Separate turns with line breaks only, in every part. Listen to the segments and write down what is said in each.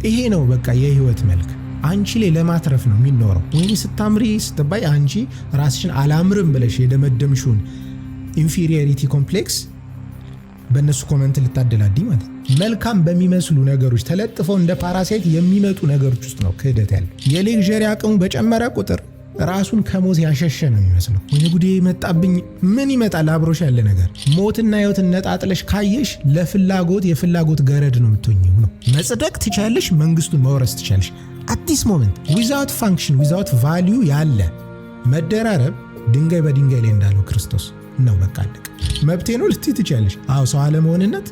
ይሄ ነው በቃ የህይወት መልክ። አንቺ ላይ ለማትረፍ ነው የሚኖረው። ወይኔ ስታምሪ ስትባይ አንቺ ራስሽን አላምርም ብለሽ የደመደምሽውን ኢንፌሪዮሪቲ ኮምፕሌክስ በእነሱ ኮመንት ልታደላዲ ማለት። መልካም በሚመስሉ ነገሮች ተለጥፈው እንደ ፓራሳይት የሚመጡ ነገሮች ውስጥ ነው ክህደት ያለው። የሌግዠሪ አቅሙ በጨመረ ቁጥር ራሱን ከሞት ያሸሸ ነው የሚመስለው። ወይኔ ጉዴ መጣብኝ። ምን ይመጣል? አብሮሽ ያለ ነገር። ሞትና ህይወትን ነጣጥለሽ ካየሽ ለፍላጎት የፍላጎት ገረድ ነው የምትሆኚው ነው። መጽደቅ ትቻለሽ፣ መንግስቱን መውረስ ትቻለሽ። አዲስ ሞመንት ዊዛውት ፋንክሽን ዊዛውት ቫልዩ ያለ መደራረብ ድንጋይ በድንጋይ ላይ እንዳለው ክርስቶስ ነው። በቃ አለቀ። መብቴ ነው ልትይ ትቻለሽ። አዎ ሰው አለመሆንነት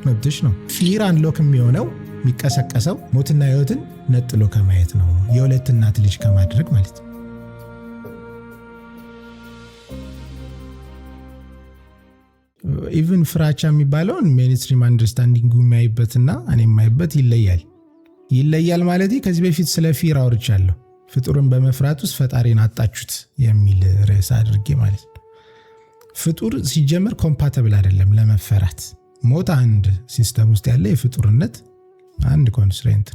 መብትሽ ነው። ፊር አንሎክ የሚሆነው የሚቀሰቀሰው ሞትና ህይወትን ነጥሎ ከማየት ነው። የሁለት እናት ልጅ ከማድረግ ማለት ነው። ኢቭን ፍራቻ የሚባለውን ሜንስትሪም አንደርስታንዲንግ የሚያይበትና እኔ የማይበት ይለያል ማለት ከዚህ በፊት ስለ ፊር አውርቻለሁ። ፍጡርን በመፍራት ውስጥ ፈጣሪን አጣችሁት የሚል ርዕስ አድርጌ ማለት ነው። ፍጡር ሲጀመር ኮምፓተብል አይደለም ለመፈራት። ሞት አንድ ሲስተም ውስጥ ያለ የፍጡርነት አንድ ኮንስትሬንት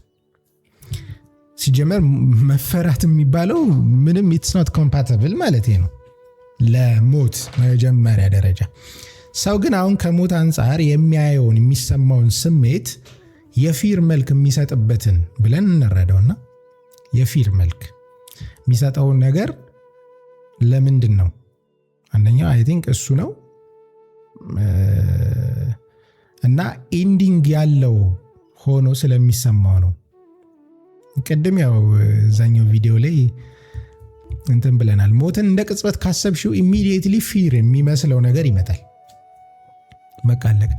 ሲጀመር መፈራት የሚባለው ምንም ኢትስ ኖት ኮምፓተብል ማለት ነው ለሞት መጀመሪያ ደረጃ። ሰው ግን አሁን ከሞት አንጻር የሚያየውን የሚሰማውን ስሜት የፊር መልክ የሚሰጥበትን ብለን እንረዳውና የፊር መልክ የሚሰጠውን ነገር ለምንድን ነው? አንደኛው አይ ቲንክ እሱ ነው እና ኢንዲንግ ያለው ሆኖ ስለሚሰማው ነው። ቅድም ያው ዛኛው ቪዲዮ ላይ እንትን ብለናል። ሞትን እንደ ቅጽበት ካሰብሽው ኢሚዲየትሊ ፊር የሚመስለው ነገር ይመጣል። በቃ አለቀ።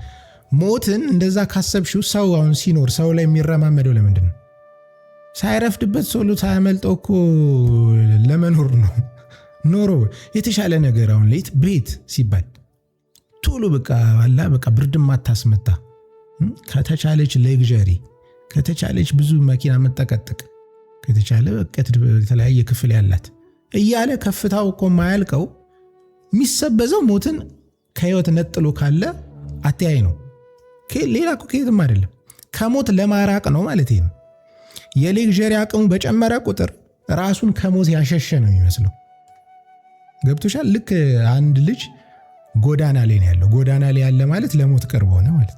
ሞትን እንደዛ ካሰብሽው ሰው አሁን ሲኖር ሰው ላይ የሚረማመደው ለምንድን ነው? ሳይረፍድበት ሶሎ ሳያመልጠው እኮ ለመኖር ነው። ኖሮ የተሻለ ነገር አሁን ሌት ቤት ሲባል ቶሎ በቃ አላ በቃ ብርድም አታስመታ፣ ከተቻለች ሌግዠሪ፣ ከተቻለች ብዙ መኪና መጠቀጠቅ፣ ከተቻለ በቃ የተለያየ ክፍል ያላት እያለ ከፍታው እኮ ማያልቀው የሚሰበዘው ሞትን ከህይወት ነጥሎ ካለ አትያይ ነው። ሌላ እኮ ከየትም አይደለም፣ ከሞት ለማራቅ ነው ማለት ነው። የሌግዠሪ አቅሙ በጨመረ ቁጥር ራሱን ከሞት ያሸሸ ነው የሚመስለው። ገብቶሻል? ልክ አንድ ልጅ ጎዳና ላይ ነው ያለው። ጎዳና ላይ ያለ ማለት ለሞት ቅርብ ሆነ ማለት።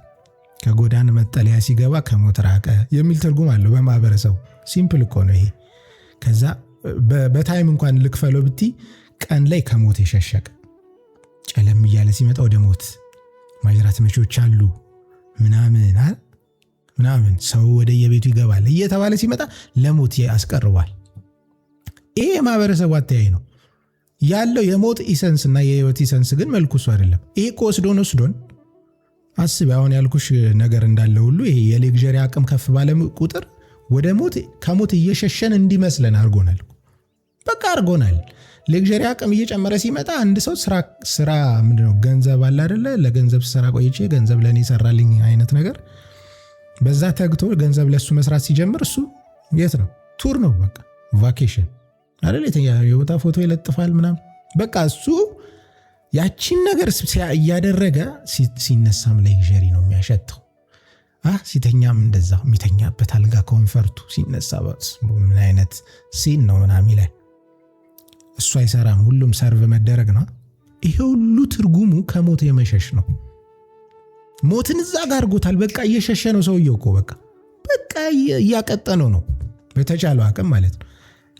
ከጎዳና መጠለያ ሲገባ ከሞት ራቀ የሚል ትርጉም አለው በማህበረሰቡ። ሲምፕል እኮ ነው ይሄ። ከዛ በታይም እንኳን ልክፈለው ብቲ ቀን ላይ ከሞት የሸሸቀ ጨለም እያለ ሲመጣ ወደ ሞት ማጅራት መቾች አሉ ምናምን ሰው ወደ የቤቱ ይገባል እየተባለ ሲመጣ ለሞት ያስቀርባል። ይሄ የማህበረሰቡ አተያይ ነው ያለው። የሞት ኢሰንስ እና የህይወት ኢሰንስ ግን መልኩ እሱ አይደለም። ይሄ እኮ ወስዶን አስቢ። አሁን ያልኩሽ ነገር እንዳለ ሁሉ ይሄ የሌግዠሪ አቅም ከፍ ባለ ቁጥር ወደ ሞት ከሞት እየሸሸን እንዲመስለን አድርጎናል። በቃ አድርጎናል። ሌግዠሪ አቅም እየጨመረ ሲመጣ አንድ ሰው ስራ ምንድነው ገንዘብ አለ አይደለ? ለገንዘብ ስራ ቆይቼ ገንዘብ ለኔ ሰራልኝ አይነት ነገር በዛ ተግቶ ገንዘብ ለሱ መስራት ሲጀምር እሱ የት ነው? ቱር ነው በቃ ቫኬሽን አይደል? የቦታ ፎቶ ይለጥፋል ምናምን። በቃ እሱ ያቺን ነገር እያደረገ ሲነሳም ሌግዠሪ ነው የሚያሸተው። ሲተኛም እንደዛ የሚተኛበት አልጋ ኮንፈርቱ ሲነሳ ምን አይነት ሲን ነው ምናምን ይላል። እሱ አይሰራም፣ ሁሉም ሰርቭ መደረግ ነው። ይሄ ሁሉ ትርጉሙ ከሞት የመሸሽ ነው። ሞትን እዛ ጋር አድርጎታል። በቃ እየሸሸ ነው ሰውየው እኮ በቃ እያቀጠነው ነው በተቻለው አቅም ማለት ነው።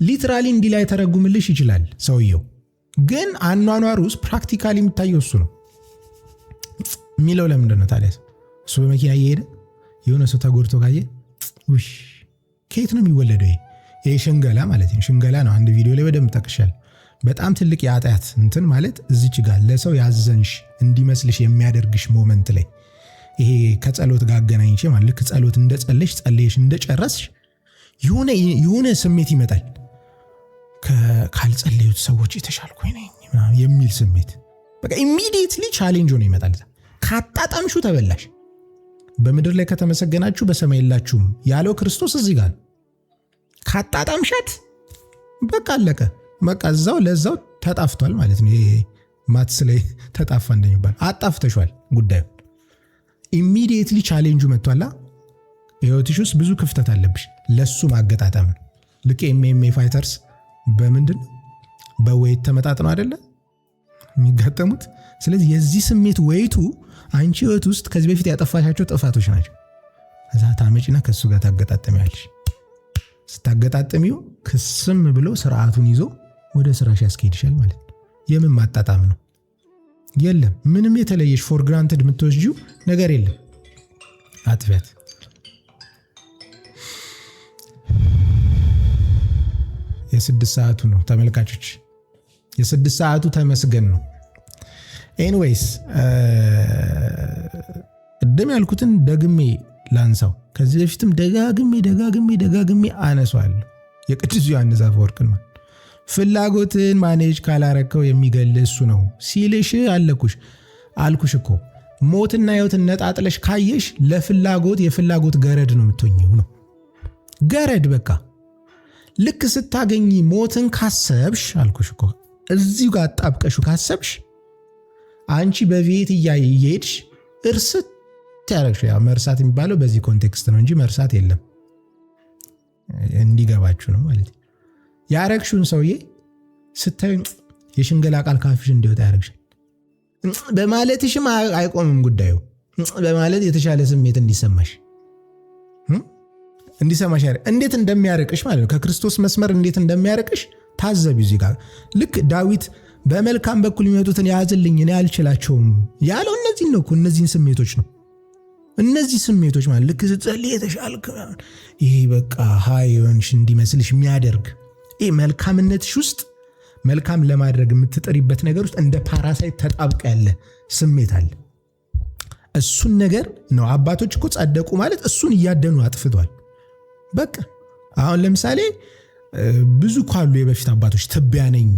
ሊትራሊ እንዲህ ላይ ተረጉምልሽ ይችላል ሰውየው፣ ግን አኗኗር ውስጥ ፕራክቲካሊ የሚታየው እሱ ነው የሚለው። ለምንድን ነው ታዲያ እሱ በመኪና እየሄደ የሆነ ሰው ተጎድቶ ካየ ውሽ ከየት ነው የሚወለደው? ይሄ ሽንገላ ማለት ነው። ሽንገላ ነው። አንድ ቪዲዮ ላይ በደንብ ጠቅሻል። በጣም ትልቅ የኃጢአት እንትን ማለት እዚች ጋር ለሰው ያዘንሽ እንዲመስልሽ የሚያደርግሽ ሞመንት ላይ ይሄ ከጸሎት ጋር አገናኝቼ ማለት ልክ ጸሎት ጸለየሽ እንደጨረስሽ የሆነ ስሜት ይመጣል። ካልጸለዩት ሰዎች የተሻልኩኝ ነኝ የሚል ስሜት በቃ ኢሚዲየትሊ ቻሌንጅ ሆኖ ይመጣል። ካጣጣምሹ ተበላሽ። በምድር ላይ ከተመሰገናችሁ በሰማይ የላችሁም ያለው ክርስቶስ እዚህ ጋር ካጣጣምሻት በቃ አለቀ። በቃ እዛው ለዛው ተጣፍቷል ማለት ነው። ይሄ ማትስ ላይ ተጣፋ እንደሚባል አጣፍተሻል ጉዳዩ። ኢሚዲየትሊ ቻሌንጁ መጥቷላ። ህይወትሽ ውስጥ ብዙ ክፍተት አለብሽ። ለሱ ማገጣጠም ነው። ልክ ኤምኤምኤ ፋይተርስ በምንድን በዌይት ተመጣጥነው አይደለ የሚጋጠሙት። ስለዚህ የዚህ ስሜት ዌይቱ አንቺ ህይወት ውስጥ ከዚህ በፊት ያጠፋሻቸው ጥፋቶች ናቸው። ከዛ ታመጪና ከሱ ጋር ታገጣጠሚያለሽ። ስታገጣጠሚው ክስም ብሎ ስርዓቱን ይዞ ወደ ስራሽ ያስኬድሻል ማለት ነው። የምን ማጣጣም ነው? የለም። ምንም የተለየሽ ፎር ግራንትድ የምትወስጂው ነገር የለም። አጥፊያት። የ6 ሰዓቱ ነው ተመልካቾች፣ የ6 ሰዓቱ ተመስገን ነው። ኤኒዌይስ ቅድም ያልኩትን ደግሜ ላንሳው። ከዚህ በፊትም ደጋግሜ አነሳዋለሁ። የቅዱስ ዮሐንስ አፈወርቅን ፍላጎትን ማኔጅ ካላረከው የሚገል እሱ ነው ሲልሽ አልኩሽ እኮ ሞትና ህይወትን ነጣጥለሽ ካየሽ ለፍላጎት የፍላጎት ገረድ ነው የምትሆኚው ነው። ገረድ በቃ ልክ ስታገኚ ሞትን ካሰብሽ አልኩሽ እኮ እዚሁ ጋር አጣብቀሹ ካሰብሽ አንቺ በቤት እየሄድሽ እርስት ያረግሽ። ያው መርሳት የሚባለው በዚህ ኮንቴክስት ነው እንጂ መርሳት የለም። እንዲገባችሁ ነው ማለት ያረግሽውን ሰውዬ ስታዩ የሽንገላ ቃል ካፍሽ እንዲወጣ ያረግሽ በማለትሽም አይቆምም ጉዳዩ። በማለት የተሻለ ስሜት እንዲሰማሽ እንዴት እንደሚያርቅሽ ማለት ነው። ከክርስቶስ መስመር እንዴት እንደሚያርቅሽ ታዘቢ። እዚህ ጋር ልክ ዳዊት በመልካም በኩል የሚመጡትን ያዝልኝ እኔ አልችላቸውም ያለው እነዚህን ነው እኮ እነዚህን ስሜቶች ነው። እነዚህ ስሜቶች ማለት ልክ ስትጸልይ የተሻልክ ይሄ በቃ ሃይወንሽ እንዲመስልሽ የሚያደርግ ይሄ መልካምነትሽ ውስጥ መልካም ለማድረግ የምትጥሪበት ነገር ውስጥ እንደ ፓራሳይት ተጣብቀ ያለ ስሜት አለ። እሱን ነገር ነው አባቶች እኮ ጸደቁ ማለት እሱን እያደኑ አጥፍቷል። በቃ አሁን ለምሳሌ ብዙ ካሉ የበፊት አባቶች ትቢያ ነኝ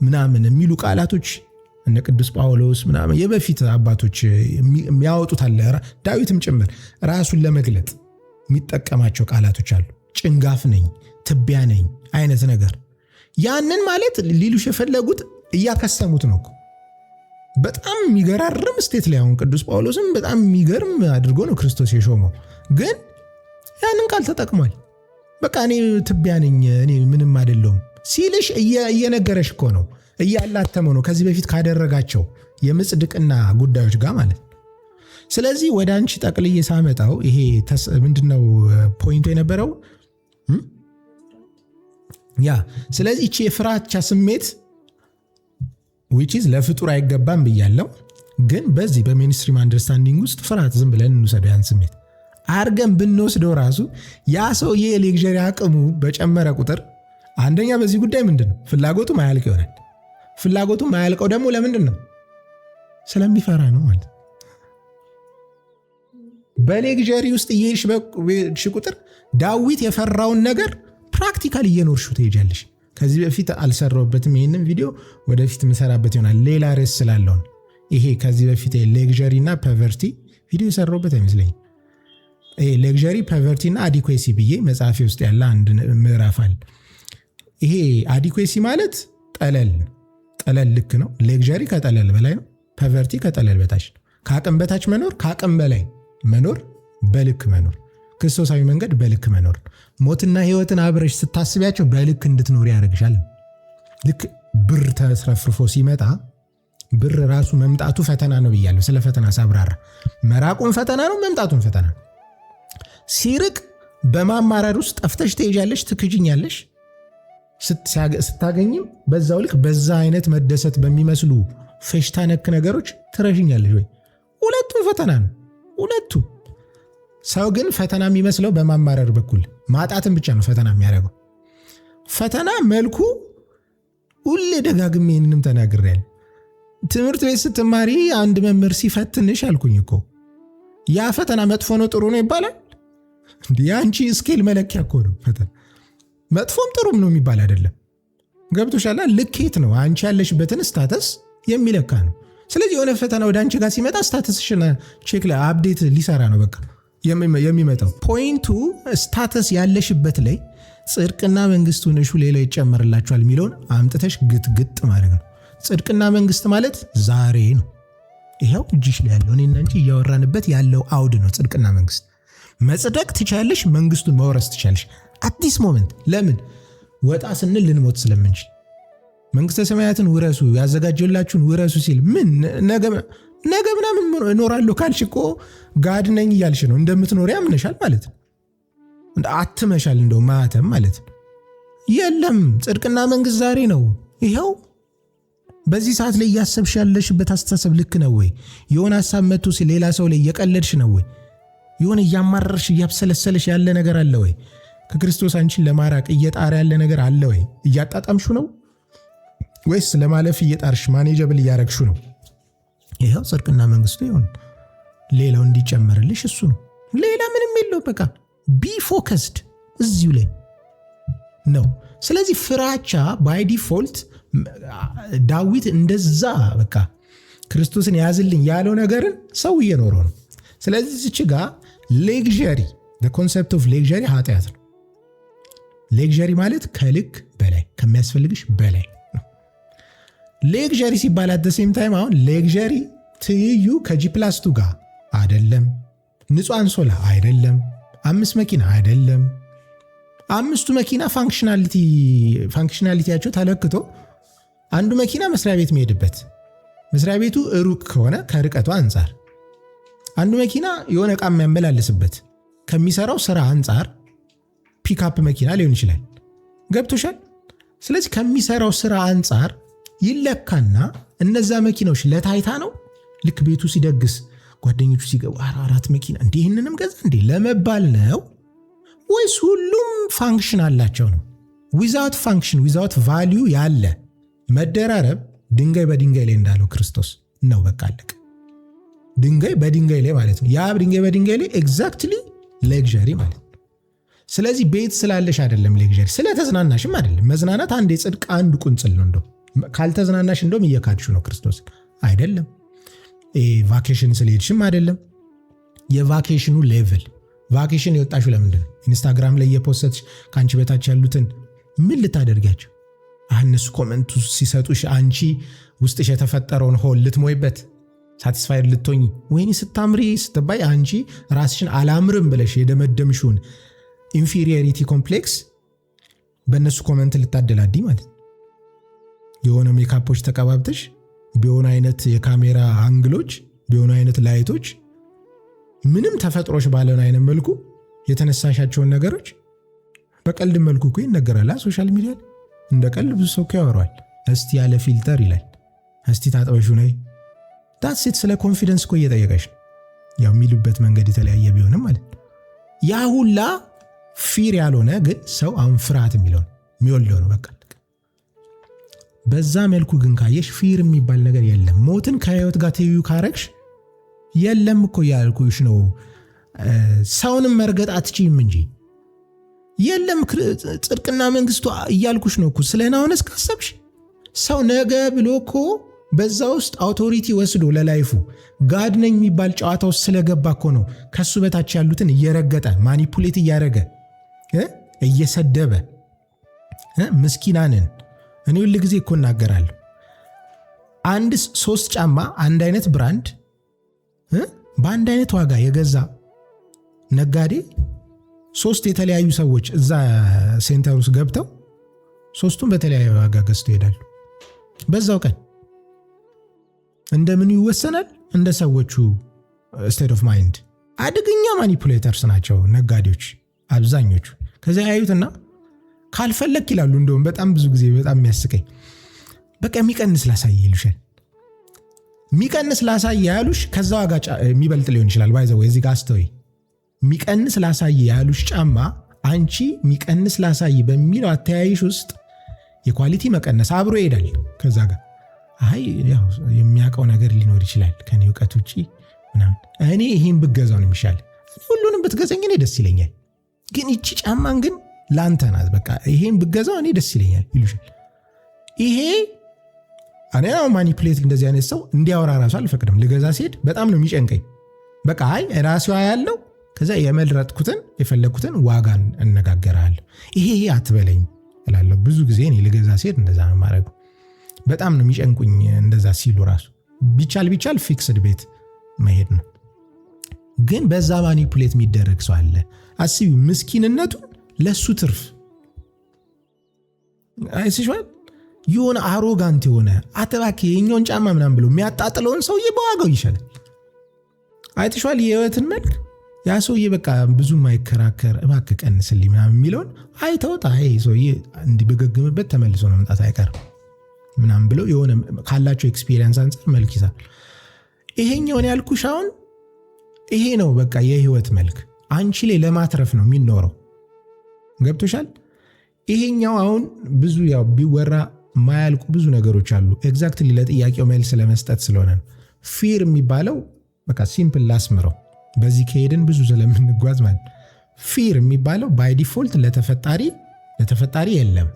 ምናምን የሚሉ ቃላቶች እነ ቅዱስ ጳውሎስ ምናምን የበፊት አባቶች የሚያወጡት አለ። ዳዊትም ጭምር ራሱን ለመግለጥ የሚጠቀማቸው ቃላቶች አሉ። ጭንጋፍ ነኝ፣ ትቢያ ነኝ አይነት ነገር። ያንን ማለት ሊሉሽ የፈለጉት እያከሰሙት ነው። በጣም የሚገራርም ስቴት ላይ አሁን ቅዱስ ጳውሎስም በጣም የሚገርም አድርጎ ነው ክርስቶስ የሾመው። ግን ያንን ቃል ተጠቅሟል። በቃ እኔ ትቢያ ነኝ እኔ ምንም አይደለሁም ሲልሽ እየነገረሽ እኮ ነው፣ እያላተመው ነው ከዚህ በፊት ካደረጋቸው የምጽድቅና ጉዳዮች ጋር ማለት። ስለዚህ ወደ አንቺ ጠቅልዬ ሳመጣው ይሄ ምንድነው ፖይንቱ የነበረው ያ። ስለዚህ እቺ የፍራቻ ስሜት which is ለፍጡር አይገባም ብያለሁ። ግን በዚህ በሜንስትሪም አንደርስታንዲንግ ውስጥ ፍርሃት ዝም ብለን እንውሰደው። ያን ስሜት አርገን ብንወስደው ራሱ ያ ሰውዬ የሌክዠሪ አቅሙ በጨመረ ቁጥር አንደኛ በዚህ ጉዳይ ምንድነው ፍላጎቱ ማያልቅ ይሆናል። ፍላጎቱ ማያልቀው ደግሞ ለምንድን ነው? ስለሚፈራ ነው ማለት። በሌክዠሪ ውስጥ እየሄድሽ ቁጥር ዳዊት የፈራውን ነገር ፕራክቲካል እየኖርሹ ትሄጃለሽ። ከዚህ በፊት አልሰራሁበትም ይህንን ቪዲዮ፣ ወደፊት ምሰራበት ይሆናል ሌላ ርዕስ ስላለው። ይሄ ከዚህ በፊት ሌክዠሪ እና ፐቨርቲ ቪዲዮ የሰራሁበት አይመስለኝም። ይሄ ሌክዠሪ ፐቨርቲ እና አዲኩዌሲ ብዬ መጽሐፌ ውስጥ ያለ አንድ ምዕራፍ አለ። ይሄ አዲኩዌሲ ማለት ጠለል ልክ ነው። ሌክዠሪ ከጠለል በላይ ነው። ፐቨርቲ ከጠለል በታች ነው። ከአቅም በታች መኖር፣ ከአቅም በላይ መኖር፣ በልክ መኖር፣ ክርስቶሳዊ መንገድ በልክ መኖር። ሞትና ህይወትን አብረሽ ስታስቢያቸው በልክ እንድትኖር ያደርግሻል። ልክ ብር ተስረፍርፎ ሲመጣ ብር ራሱ መምጣቱ ፈተና ነው ብያለሁ። ስለ ፈተና ሳብራራ መራቁን ፈተና ነው፣ መምጣቱን ፈተና ነው። ሲርቅ በማማራር ውስጥ ጠፍተሽ ትሄጃለሽ፣ ትክጅኛለሽ። ስታገኝም በዛው ልክ በዛ አይነት መደሰት በሚመስሉ ፌሽታ ነክ ነገሮች ትረዥኛለሽ ወይ። ሁለቱም ፈተና ነው፣ ሁለቱም። ሰው ግን ፈተና የሚመስለው በማማረር በኩል ማጣትን ብቻ ነው ፈተና የሚያደርገው። ፈተና መልኩ ሁሌ ደጋግሜ ይህንንም ተናግሬያለሁ። ትምህርት ቤት ስትማሪ አንድ መምህር ሲፈትንሽ አልኩኝ እኮ ያ ፈተና መጥፎ ነው ጥሩ ነው ይባላል? የአንቺ ስኬል መለኪያ እኮ ነው ፈተና። መጥፎም ጥሩም ነው የሚባል አይደለም። ገብቶሻል? ልኬት ነው፣ አንቺ ያለሽበትን ስታተስ የሚለካ ነው። ስለዚህ የሆነ ፈተና ወደ አንቺ ጋር ሲመጣ ስታተስሽን ቼክ ላይ አፕዴት ሊሰራ ነው በቃ የሚመጣው። ፖይንቱ ስታተስ ያለሽበት ላይ ጽድቅና መንግስቱን እሹ ሌላ ይጨመርላችኋል የሚለውን አምጥተሽ ግጥግጥ ማድረግ ነው። ጽድቅና መንግስት ማለት ዛሬ ነው። ይሄው እጅሽ ላይ ያለው እኔና አንቺ እያወራንበት ያለው አውድ ነው ጽድቅና መንግስት። መጽደቅ ትችላለሽ፣ መንግስቱን መውረስ ትችላለሽ አዲስ ሞመንት። ለምን? ወጣ ስንል ልንሞት ስለምንችል። መንግስተ ሰማያትን ውረሱ ያዘጋጀላችሁን ውረሱ ሲል ምን ነገ ምናምን እኖራለሁ ካልሽ እኮ ጋድ ነኝ እያልሽ ነው። እንደምትኖር ያምነሻል ማለት ነው። አትመሻል እንደው ማተም ማለት ነው። የለም ጽድቅና መንግስት ዛሬ ነው። ይኸው በዚህ ሰዓት ላይ እያሰብሽ ያለሽበት አስተሳሰብ ልክ ነው ወይ? የሆነ ሐሳብ መጥቶ ሌላ ሰው ላይ እየቀለድሽ ነው ወይ? የሆነ እያማረርሽ እያብሰለሰለሽ ያለ ነገር አለ ወይ? ከክርስቶስ አንቺን ለማራቅ እየጣረ ያለ ነገር አለ ወይ? እያጣጣምሹ ነው ወይስ ለማለፍ እየጣርሽ ማኔጀብል እያረግሹ ነው? ይኸው ጽድቅና መንግስቱ ይሁን፣ ሌላው እንዲጨመርልሽ እሱ ነው። ሌላ ምንም የለው። በቃ ቢ ፎከስድ እዚሁ ላይ ነው። ስለዚህ ፍራቻ ባይ ዲፎልት ዳዊት እንደዛ በቃ ክርስቶስን ያዝልኝ ያለው ነገርን ሰው እየኖረው ነው። ስለዚህ እዚች ጋር ሌግዠሪ ኮንሰፕት ኦፍ ሌግዠሪ ኃጢአት ነው። ሌግዠሪ ማለት ከልክ በላይ ከሚያስፈልግሽ በላይ ነው። ሌግዠሪ ሲባል አት ሴም ታይም አሁን ሌግዠሪ ትይዩ ከጂፕላስቱ ጋር አይደለም፣ ንጹህ አንሶላ አይደለም፣ 5 መኪና አይደለም። 5ቱ መኪና ፋንክሽናሊቲያቸው ተለክቶ አንዱ መኪና መስሪያ ቤት የሚሄድበት መስሪያ ቤቱ ሩቅ ከሆነ ከርቀቱ አንጻር፣ አንዱ መኪና የሆነ ዕቃ የሚያመላልስበት ከሚሰራው ስራ አንጻር ፒክአፕ መኪና ሊሆን ይችላል። ገብቶሻል? ስለዚህ ከሚሰራው ስራ አንጻር ይለካና እነዛ መኪናዎች ለታይታ ነው። ልክ ቤቱ ሲደግስ ጓደኞቹ ሲገቡ 4 መኪና እንዲህ ይህንንም ገዛ እንዲህ ለመባል ነው ወይስ ሁሉም ፋንክሽን አላቸው ነው? ዊዛውት ፋንክሽን ዊዛውት ቫልዩ ያለ መደራረብ ድንጋይ በድንጋይ ላይ እንዳለው ክርስቶስ ነው። በቃ አለቀ። ድንጋይ በድንጋይ ላይ ማለት ነው። ያ ድንጋይ በድንጋይ ላይ ኤግዛክትሊ ሌግዠሪ ማለት ነው። ስለዚህ ቤት ስላለሽ አይደለም ሌግዠሪ፣ ስለተዝናናሽም አይደለም። መዝናናት አንድ የጽድቅ አንዱ ቁንጽል ነው። እንደው ካልተዝናናሽ እንደውም እየካድሽ ነው ክርስቶስ አይደለም። ቫኬሽን ስለሄድሽም አይደለም። የቫኬሽኑ ሌቭል ቫኬሽን የወጣሽው ለምንድን ነው? ኢንስታግራም ላይ የፖስትሽ ከአንቺ በታች ያሉትን ምን ልታደርጊያቸው? እነሱ ኮመንቱ ሲሰጡሽ አንቺ ውስጥሽ የተፈጠረውን ሆል ልትሞይበት ሳቲስፋይድ ልትሆኚ፣ ወይኔ ስታምሪ ስትባይ አንቺ ራስሽን አላምርም ብለሽ የደመደምሽውን ኢንፌሪዮሪቲ ኮምፕሌክስ በእነሱ ኮመንት ልታደላዲ ማለት። የሆነ ሜካፖች ተቀባብተሽ ቢሆን አይነት የካሜራ አንግሎች ቢሆን አይነት ላይቶች ምንም ተፈጥሮሽ ባለን አይነት መልኩ የተነሳሻቸውን ነገሮች በቀልድ መልኩ እኮ ይነገራል ሶሻል ሚዲያ ላይ። እንደ ቀልድ ብዙ ሰው ያወራል። እስቲ ያለ ፊልተር ይላል። እስቲ ታጠበሹ ነይ ዳትሴት ስለ ኮንፊደንስ እኮ እየጠየቀሽ ነው። ያው የሚሉበት መንገድ የተለያየ ቢሆንም ማለት ያ ሁላ ፊር ያልሆነ ግን ሰው አሁን ፍርሃት የሚወልደው ነው። በቃ በዛ መልኩ ግን ካየሽ ፊር የሚባል ነገር የለም። ሞትን ከህይወት ጋር ትይዩ ካረግሽ የለም እኮ ያልኩሽ ነው። ሰውንም መርገጥ አትችይም እንጂ የለም ጽድቅና መንግስቱ እያልኩሽ ነው እኮ። ስለናውነስ ካሰብሽ ሰው ነገ ብሎ እኮ በዛ ውስጥ አውቶሪቲ ወስዶ ለላይፉ ጋድ ነኝ የሚባል ጨዋታ ውስጥ ስለገባ እኮ ነው ከሱ በታች ያሉትን እየረገጠ ማኒፑሌት እያደረገ እየሰደበ ምስኪናንን። እኔ ሁል ጊዜ እኮ እናገራለሁ። አንድ 3 ጫማ አንድ አይነት ብራንድ በአንድ አይነት ዋጋ የገዛ ነጋዴ 3 የተለያዩ ሰዎች እዛ ሴንተር ውስጥ ገብተው 3ቱም በተለያዩ ዋጋ ገዝተው ይሄዳሉ። በዛው ቀን እንደምን ይወሰናል? እንደ ሰዎቹ ስቴት ኦፍ ማይንድ። አደገኛ ማኒፑሌተርስ ናቸው ነጋዴዎች አብዛኞቹ። ከዚያ ያዩትና ካልፈለክ ይላሉ። እንደውም በጣም ብዙ ጊዜ በጣም የሚያስቀኝ በቃ የሚቀንስ ላሳይ ይሉሻል። የሚቀንስ ላሳይ ያሉሽ ከዛ ዋጋ የሚበልጥ ሊሆን ይችላል። ባይዘው እዚህ ጋር አስተውይ። የሚቀንስ ላሳይ ያሉሽ ጫማ አንቺ የሚቀንስ ላሳይ በሚለው አተያይሽ ውስጥ የኳሊቲ መቀነስ አብሮ ይሄዳል ከዛ ጋር። አይ ያው የሚያውቀው ነገር ሊኖር ይችላል ከኔ እውቀት ውጪ ምናምን፣ እኔ ይሄን ብገዛው ነው የሚሻል፣ ሁሉንም ብትገዛኝ እኔ ደስ ይለኛል፣ ግን እቺ ጫማን ግን ላንተ ናት፣ በቃ ይሄን ብገዛው እኔ ደስ ይለኛል ይሉሻል። ይሄ እኔ ነው ማኒፑሌት። እንደዚህ አይነት ሰው እንዲያወራ ራሱ አልፈቅድም። ልገዛ ሲሄድ በጣም ነው የሚጨንቀኝ። በቃ አይ ራስዋ ያለው ከዛ የመልረጥኩትን የፈለኩትን ዋጋን እነጋገራለሁ። ይሄ አትበለኝ እላለሁ ብዙ ጊዜ። እኔ ልገዛ ሲሄድ እንደዛ ነው ማድረግ። በጣም ነው የሚጨንቁኝ እንደዛ ሲሉ ራሱ። ቢቻል ፊክስድ ቤት መሄድ ነው። ግን በዛ ማኒፑሌት የሚደረግ ሰው አለ። አስቢው ምስኪንነቱን ለሱ ትርፍ አይስሽዋል። የሆነ አሮጋንት የሆነ አተባክ የኛውን ጫማ ምናምን ብሎ የሚያጣጥለውን ሰውዬ በዋጋው ይሻላል። አይተሽዋል የህይወትን መልክ። ያ ሰውዬ በቃ ብዙ ማይከራከር እባክህ ቀንስልኝ ምናምን የሚለውን አይተውት አይ ሰውዬ እንዲበገግምበት ተመልሶ መምጣት አይቀርም ምናምን ብለው የሆነ ካላቸው ኤክስፒሪየንስ አንፃር መልክ ይዛል። ይሄኛውን ያልኩሽ አሁን ይሄ ነው በቃ የህይወት መልክ አንቺ ላይ ለማትረፍ ነው የሚኖረው። ገብቶሻል? ይሄኛው አሁን ብዙ ያው ቢወራ ማያልቁ ብዙ ነገሮች አሉ። ኤግዛክትሊ ለጥያቄው መልስ ለመስጠት ስለሆነ ነው። ፊር የሚባለው በቃ ሲምፕል ላስምረው በዚህ ከሄድን ብዙ ስለምንጓዝ ማለት ፊር የሚባለው ባይ ዲፎልት ለተፈጣሪ የለም።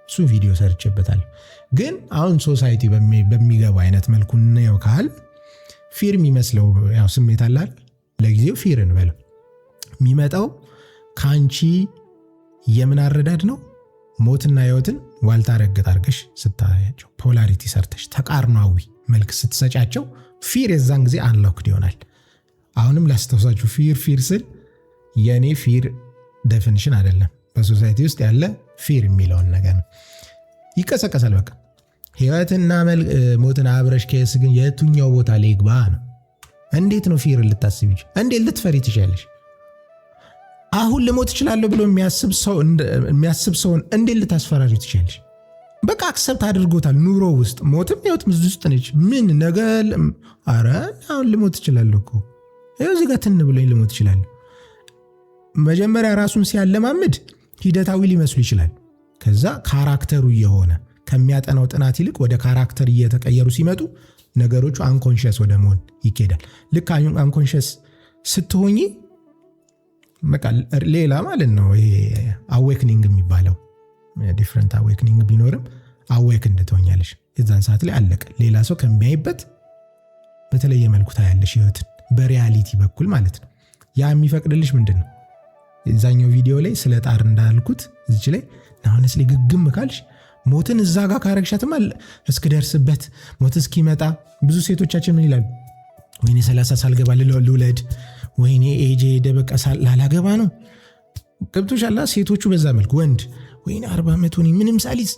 እሱ ቪዲዮ ሰርቼበታለሁ። ግን አሁን ሶሳይቲ በሚገባ አይነት መልኩ ነው ካል ፊር የሚመስለው ያው ስሜት አላል ለጊዜው ፊር እንበለው የሚመጣው ካንቺ የምን አረዳድ ነው? ሞትና ህይወትን ዋልታ ረገጥ አርገሽ ስታያቸው ፖላሪቲ ሰርተሽ ተቃርኗዊ መልክ ስትሰጫቸው ፊር የዛን ጊዜ አንሎክድ ይሆናል። አሁንም ላስተውሳችሁ ፊር ስል የኔ ፊር ዴፊኒሽን አይደለም፣ በሶሳይቲ ውስጥ ያለ ፊር የሚለውን ነገር ነው። ይቀሰቀሳል በቃ ህይወትና ሞትን አብረሽ ከስ ግን የቱኛው ቦታ ላይ ግባ ነው። እንዴት ነው ፊር ልታስብ ይችላል? እንዴት ልትፈሪ ትችላለሽ? አሁን ልሞት እችላለሁ ብሎ የሚያስብ ሰውን እንዴት ልታስፈራሪ ትችላለሽ? በቃ አክሰፕት አድርጎታል። ኑሮ ውስጥ ሞትም ህይወትም ውስጥ ነች። ምን ነገ አረ አሁን ልሞት እችላለሁ እኮ ይኸው እዚህ ጋር ትን ብሎኝ ልሞት እችላለሁ። መጀመሪያ ራሱን ሲያለማምድ ሂደታዊ ሊመስሉ ይችላል። ከዛ ካራክተሩ የሆነ ከሚያጠናው ጥናት ይልቅ ወደ ካራክተር እየተቀየሩ ሲመጡ ነገሮቹ አንኮንሽስ ወደ መሆን ይኬዳል። ልክ አንኮንሽስ ስትሆኚ በቃ ሌላ ማለት ነው። ይሄ አዌክኒንግ የሚባለው ዲፍረንት አዌክኒንግ ቢኖርም አዌክ እንደተሆኛለሽ የዛን ሰዓት ላይ አለቀ። ሌላ ሰው ከሚያይበት በተለየ መልኩ ታያለሽ ህይወትን በሪያሊቲ በኩል ማለት ነው። ያ የሚፈቅድልሽ ምንድን ነው? የዛኛው ቪዲዮ ላይ ስለ ጣር እንዳልኩት እዚህ ላይ ናውነስ ላይ ግግም ካልሽ ሞትን እዛ ጋር ካረግሻትማ እስክደርስበት ሞት እስኪመጣ ብዙ ሴቶቻችን ምን ይላሉ? ወይኔ 30 ሳልገባ ልውለድ፣ ወይኔ ኤጄ ደበቃ ላላገባ ነው። ገብቶሻል? ሴቶቹ በዛ መልኩ ወንድ ወይኔ 40 ዓመት ሆኔ ምንም ሳሊዝ።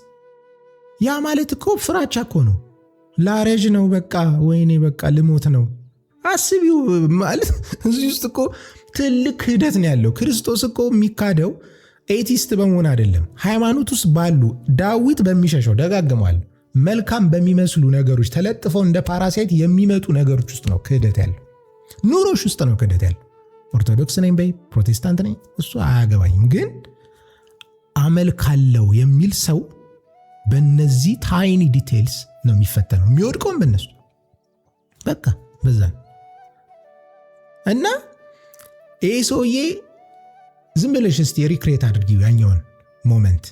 ያ ማለት እኮ ፍራቻ እኮ ነው። ላረጅ ነው በቃ ወይኔ በቃ ልሞት ነው። አስቢው ማለት እዚህ ውስጥ እኮ ትልቅ ክህደት ነው ያለው። ክርስቶስ እኮ የሚካደው ኤቲስት በመሆን አይደለም። ሃይማኖት ውስጥ ባሉ ዳዊት በሚሸሸው ደጋግሟል መልካም በሚመስሉ ነገሮች ተለጥፈው እንደ ፓራሳይት የሚመጡ ነገሮች ውስጥ ነው ክህደት ያለው። ኑሮሽ ውስጥ ነው ክህደት ያለው። ኦርቶዶክስ ነኝ በይ ፕሮቴስታንት ነኝ እሱ አያገባኝም። ግን አመልካለው የሚል ሰው በእነዚህ ታይኒ ዲቴይልስ ነው የሚፈተነው። የሚወድቀውም በእነሱ በቃ በዛ እና ይሄ ሰውዬ ዝም ብለሽ እስቲ ሪክሬት አድርጊው ያኛውን ሞመንት።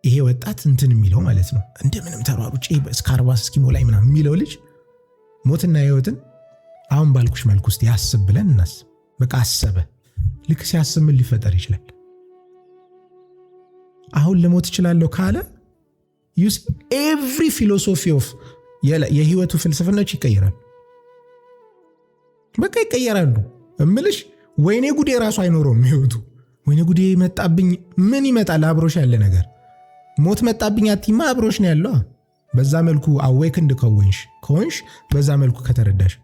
ይሄ ወጣት እንትን የሚለው ማለት ነው እንደምንም ተሯሩጬ እስከ 40 እስኪሞላኝ ምናምን የሚለው ልጅ ሞትና ህይወትን አሁን ባልኩሽ መልኩ ውስጥ ያስብ ብለን እናስብ። በቃ አሰበ። ልክ ሲያስብ ምን ሊፈጠር ይችላል? አሁን ልሞት እችላለሁ ካለ you see every philosophy of የህይወቱ ፍልስፍናዎች ይቀየራሉ። በቃ ይቀየራሉ እምልሽ። ወይኔ ጉዴ ራሱ አይኖረውም ህይወቱ። ወይኔ ጉዴ መጣብኝ። ምን ይመጣል? አብሮሽ ያለ ነገር። ሞት መጣብኝ አትይማ፣ አብሮሽ ነው ያለው። በዛ መልኩ አዌክንድ ከሆንሽ በዛ መልኩ ከተረዳሽ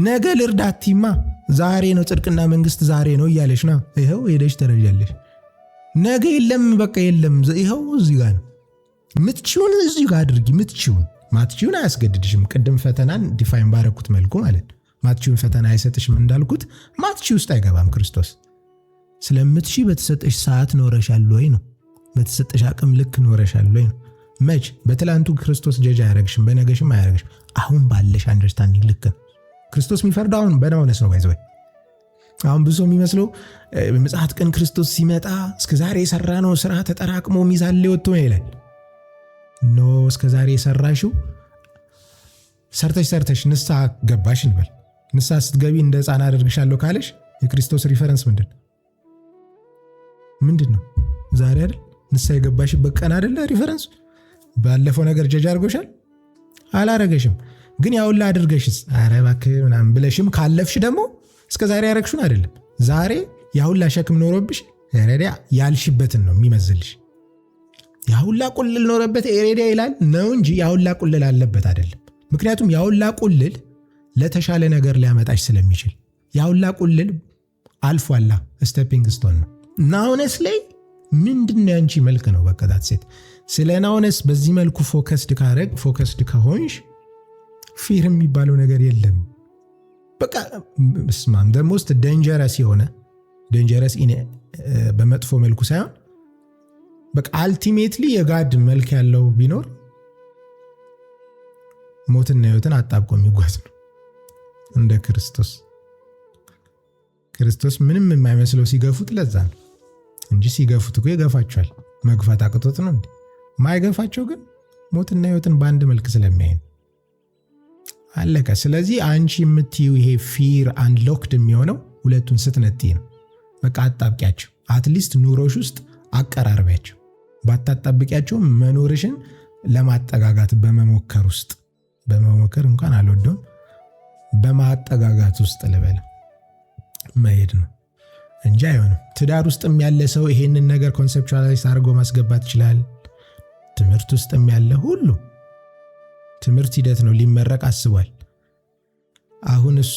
ነገ ልርዳ አትይማ። ዛሬ ነው ጽድቅና መንግስት ዛሬ ነው እያለሽ ነው። ይኸው ሄደሽ ተረጃለሽ። ነገ የለም በቃ የለም። ይኸው እዚህ ጋር ነው። ምትችውን እዚህ ጋር አድርጊ። ማትችውን አያስገድድሽም። ቅድም ፈተናን ዲፋይን ባረኩት መልኩ ማለት ማትችውን ፈተና አይሰጥሽም እንዳልኩት ማትቺ ውስጥ አይገባም ክርስቶስ። ስለምትሺ በተሰጠሽ ሰዓት ኖረሻል ወይ ነው። በተሰጠሽ አቅም ልክ ኖረሻል ወይ ነው። መች በትላንቱ ክርስቶስ ጀጅ አያረግሽም፣ በነገሽም አያረግሽም። አሁን ባለሽ አንደርስታንዲንግ ልክ ነው ክርስቶስ የሚፈርደው። አሁን በነውነስ ነው ባይዘው። አሁን ብዙ የሚመስለው በመጽሐፍ ቀን ክርስቶስ ሲመጣ እስከዛሬ የሰራነው ስራ ተጠራቅሞ ሚዛን ላይ ወጥቶ ይላል። ኖ እስከዛሬ የሰራሽው ሰርተሽ ንስሐ ገባሽ እንበል። ንስሐ ስትገቢ እንደ ሕፃን አደርግሻለሁ ካለሽ የክርስቶስ ሪፈረንስ ምንድን ነው? ዛሬ አይደል ንስሐ የገባሽበት ቀን አይደለ ሪፈረንስ? ባለፈው ነገር ጀጅ አድርጎሻል? አላረገሽም። ግን ያውላ አድርገሽስ ኧረ እባክህ ምናምን ብለሽም ካለፍሽ ደግሞ እስከ ዛሬ ያረግሹን አይደለም። ዛሬ ያሁላ ሸክም ኖሮብሽ ኤሬዲያ ያልሽበትን ነው የሚመዝልሽ። ያሁላ ቁልል ኖረበት ኤሬዲያ ይላል ነው እንጂ ያሁላ ቁልል አለበት አይደለም። ምክንያቱም ያሁላ ቁልል ለተሻለ ነገር ሊያመጣሽ ስለሚችል ያሁላ ቁልል አልፏላ ስቴፒንግ ስቶን ነው። ናውነስ ላይ ምንድነው ያንቺ መልክ ነው በቃ ዳት ሴት። ስለ ናውነስ በዚህ መልኩ ፎከስድ ከሆንሽ ፊር የሚባለው ነገር የለም። በቃ ስማም the most dangerous በመጥፎ መልኩ ሳይሆን በቃ አልቲሜትሊ የጋድ መልክ ያለው ቢኖር ሞትና ሕይወትን አጣብቆ የሚጓዝ ነው እንደ ክርስቶስ ምንም የማይመስለው ሲገፉት ለዛ ነው እንጂ ሲገፉት እኮ ይገፋቸዋል። መግፋት አቅቶት ነው እንዴ? ማይገፋቸው ግን ሞትና ሕይወትን በአንድ መልክ ስለሚያይ አለቀ። ስለዚህ አንቺ የምትዩ ይሄ ፊር አንሎክድ የሚሆነው ሁለቱን ስትነጥይ ነው። በቃ አጣብቂያቸው። አትሊስት ኑሮሽ ውስጥ አቀራርቢያቸው። ባታጣብቂያቸው መኖርሽን ለማጠጋጋት በመሞከር እንኳን አልወደውም፣ በማጠጋጋት ውስጥ ልበለ መሄድ ነው እንጂ አይሆንም። ትዳር ውስጥም ያለ ሰው ይሄንን ነገር ኮንሴፕቹዋላይዝ አድርጎ ማስገባት ይችላል። ትምህርት ውስጥም ያለ ሁሉ ትምህርት ሂደት ነው። ሊመረቅ አስቧል። አሁን እሱ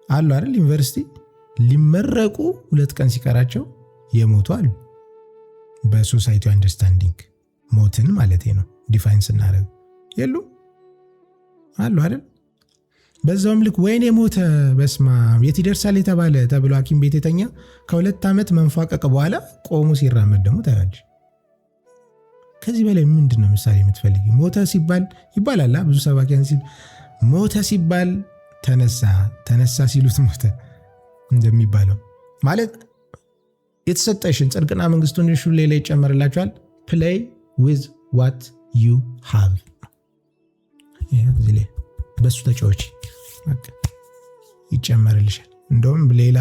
አሉ አይደል ዩኒቨርሲቲ ሊመረቁ 2 ቀን ሲቀራቸው የሞቱ አሉ። በሶሳይቲ አንደርስታንዲንግ ሞትን ማለት ነው ዲፋይን ስናደርግ የሉ አሉ አይደል። በዛውም ልክ ወይኔ ሞተ በስማ የት ይደርሳል የተባለ ተብሎ ሐኪም ቤት የተኛ ከ2 ዓመት መንፋቀቅ በኋላ ቆሙ ሲራመድ ደግሞ ታያለሽ። ከዚህ በላይ ምንድነው ምሳሌ የምትፈልጊ? ሞተ ሲባል ይባላል ብዙ ሰባኪያን ሲል ሞተ ሲባል ተነሳ ሲሉት ሞተ እንደሚባለው ማለት የተሰጠሽን ጽድቅና መንግስቱን ሁሉ ላይ ይጨመርላችኋል። play with what you have ይሄ በሱ ተጫዎች ይጨመርልሻል። እንደውም ሌላ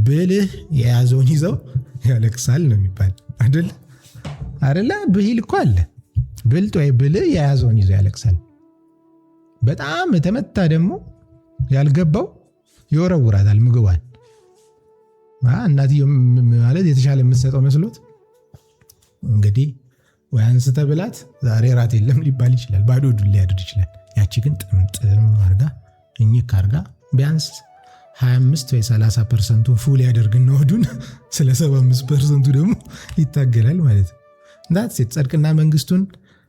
ብልህ የያዘውን ይዘው ያለቅሳል ነው የሚባል አይደለ? ብሂል እኮ አለ። ብልጥ ወይ ብልህ የያዘውን ይዘው ያለቅሳል። በጣም የተመታ ደግሞ ያልገባው ይወረውራታል ምግቧን። እናትየው ማለት የተሻለ የምትሰጠው መስሎት እንግዲህ ወይ አንስተ ብላት ዛሬ ራት የለም ሊባል ይችላል። ባዶ ዱላ ያድር ይችላል። ያቺ ግን ጥምጥም አርጋ እኝክ አርጋ ቢያንስ 25 ወይ 30% ፉል ያደርግና ወዱን ስለ 75% ደግሞ ይታገላል ማለት ነው። ዳትስ ኢት። ጽድቅና መንግስቱን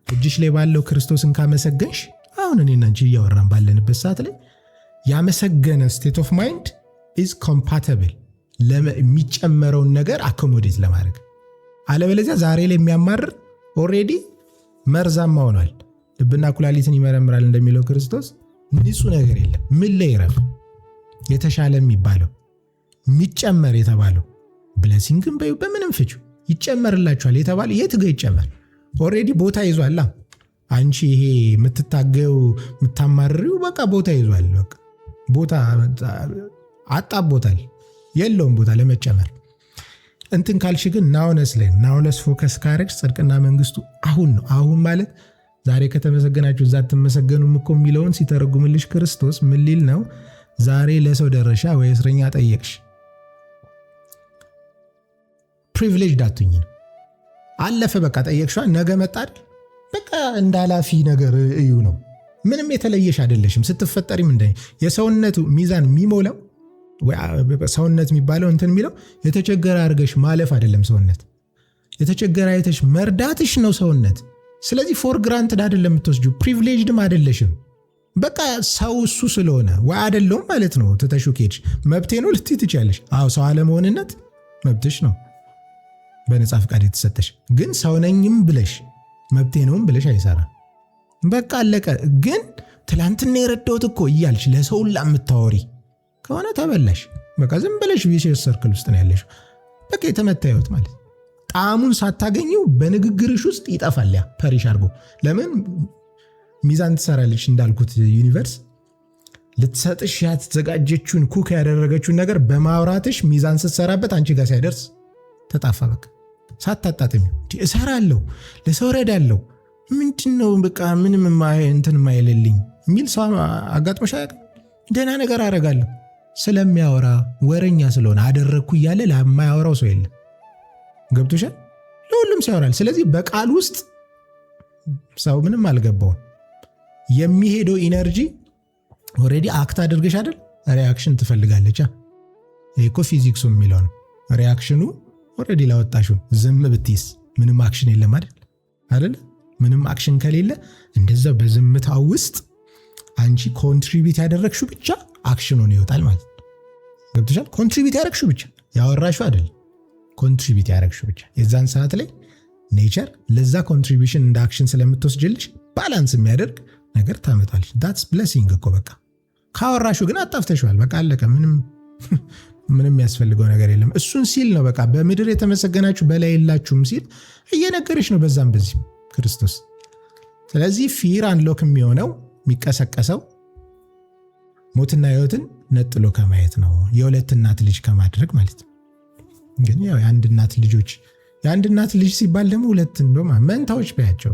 እጅሽ ላይ ባለው ክርስቶስን ካመሰገንሽ አሁን እኔና አንቺ እያወራን ባለንበት ሰዓት ላይ ያመሰገነ ስቴት ኦፍ ማይንድ ኢዝ ኮምፓቲብል ለሚጨመረውን ነገር አኮሞዴት ለማድረግ። አለበለዚያ ዛሬ ላይ የሚያማርር ኦሬዲ መርዛማ ሆኗል። ልብና ኩላሊትን ይመረምራል እንደሚለው ክርስቶስ ንጹህ ነገር የለም። ምን ላይ ይረፍ? የተሻለ የሚባለው የሚጨመር የተባለው ብለሲንግም በምንም ፍቹ ይጨመርላችኋል የተባለ የት ጋር ይጨመር? ኦሬዲ ቦታ ይዟል። አንቺ ይሄ የምትታገው የምታማርሪው በቃ ቦታ ይዟል። በቃ ቦታ አጣቦታል። የለውም ቦታ ለመጨመር። እንትን ካልሽ ግን ናውነስ ፎከስ ካረግሽ ጽድቅና መንግስቱ አሁን ነው። አሁን ማለት ዛሬ ከተመሰገናችሁ እዛ አትመሰገኑም እኮ የሚለውን ሲተረጉምልሽ ክርስቶስ ምን ሊል ነው? ዛሬ ለሰው ደረሻ ወይ እስረኛ ጠየቅሽ ፕሪቪሌጅ ዳቱኝ ነው አለፈ። በቃ ጠየቅሽዋ ነገ መጣድ በቃ እንዳላፊ ነገር እዩ ነው። ምንም የተለየሽ አይደለሽም። ስትፈጠሪም የሰውነቱ ሚዛን የሚሞላው ሰውነት የሚባለው እንትን የሚለው የተቸገረ አድርገሽ ማለፍ አይደለም። ሰውነት የተቸገረ አይተሽ መርዳትሽ ነው ሰውነት። ስለዚህ ፎር ግራንትድ አይደለም የምትወስጂው፣ ፕሪቪሌጅድም አይደለሽም። በቃ ሰው እሱ ስለሆነ ወይ አይደለም ማለት ነው። ተተሹ ኬድሽ መብቴ ነው ልትይ ትችያለሽ። አዎ ሰው አለመሆንነት መብትሽ ነው በነጻ ፈቃድ የተሰጠሽ። ግን ሰው ነኝም ብለሽ መብቴ ነውም ብለሽ አይሰራም። በቃ አለቀ። ግን ትላንትና የረዳሁት እኮ እያልሽ ለሰው ሁላ የምታወሪ ከሆነ ተበላሽ። በቃ ዝም ብለሽ ቪሲየስ ሰርክል ውስጥ ነው ያለሽ። በቃ የተመታ ህይወት ማለት ጣዕሙን ሳታገኘው በንግግርሽ ውስጥ ይጠፋል። ያ ፐሪሽ አድርጎ ለምን ሚዛን ትሰራለች እንዳልኩት ዩኒቨርስ ልትሰጥሽ ያተዘጋጀችውን ኩክ ያደረገችውን ነገር በማውራትሽ ሚዛን ስትሰራበት አንቺ ጋር ሲያደርስ ተጣፋ። በቃ ሳታጣጥሚ እሰራለሁ ለሰው ረዳለሁ ምንድነው በቃ ምንም እንትን ማይልልኝ የሚል ሰው አጋጥሞሽ አያውቅም? ደህና ነገር አደርጋለሁ ስለሚያወራ ወረኛ ስለሆነ አደረግኩ እያለ ለማያወራው ሰው የለም። ገብቶሻል? ለሁሉም ሰው ያወራል። ስለዚህ በቃል ውስጥ ሰው ምንም አልገባውም። የሚሄደው ኢነርጂ ኦልሬዲ አክት አድርገሽ አይደል? ሪያክሽን ትፈልጋለች። ይሄ እኮ ፊዚክሱ የሚለው ነው። ሪያክሽኑ ኦልሬዲ ላወጣሽው። ዝም ብትይስ ምንም አክሽን የለም አይደል? ምንም አክሽን ከሌለ እንደዛ በዝምታ ውስጥ አንቺ ኮንትሪቢዩት ያደረግሽው ብቻ አክሽን ሆኖ ይወጣል ማለት ነው። ገብቶሻል? ኮንትሪቢዩት ያደረግሽው ብቻ ያወራሽው አይደል? ኮንትሪቢዩት ያደረግሽው ብቻ። የዛን ሰዓት ላይ ኔቸር ለዛ ኮንትሪቢዩሽን እንደ አክሽን ስለምትወስጅልሽ ባላንስ የሚያደርግ ነገር ታመጣለች። ዳትስ ብሌሲንግ እኮ በቃ። ካወራሽው ግን አጣፍተሽዋል። በቃ አለቀ። ምንም ያስፈልገው ነገር የለም። እሱን ሲል ነው በቃ በምድር የተመሰገናችሁ በላይ የላችሁም ሲል እየነገረች ነው በዛም በዚህ ክርስቶስ። ስለዚህ ፊር አንሎክ የሚሆነው የሚቀሰቀሰው ሞትና ሕይወትን ነጥሎ ከማየት ነው። የሁለት እናት ልጅ ከማድረግ ማለት ነው። ግን ያው የአንድ እናት ልጅ ሲባል ደግሞ ሁለት እንደውም መንታዎች ባያቸው